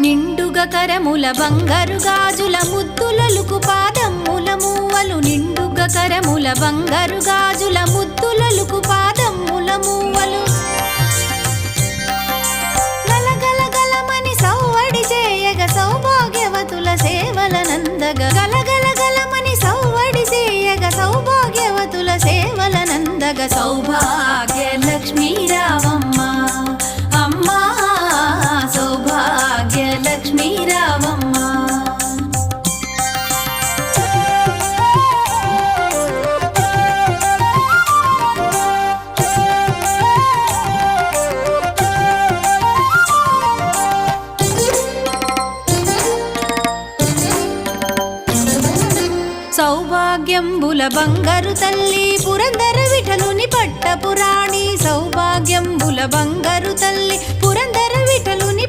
నిండుగా కరముల బంగారు గాజుల ముద్దులలుకు పాదమ్ముల మూవలు నిండుగా కరముల బంగారు గాజుల ముద్దులలుకు పాదమ్ముల మూవలు గలగల గలమని సౌవడి చేయగ సౌభాగ్యవతుల సేవలనందగ గలగల గలమని సౌవడి చేయగ సౌభాగ్యవతుల సేవలనందగ సౌభాగ్య లక్ష్మీ రావమ్మ అమ్మా సౌభాగ్య లక్ష్మీ రావమ్మ సౌభాగ్యంబుల బంగారు తల్లి పురందర విఠలుని పట్టపురాణి సౌభాగ్యంబుల బంగారు తల్లి పురందర విఠలుని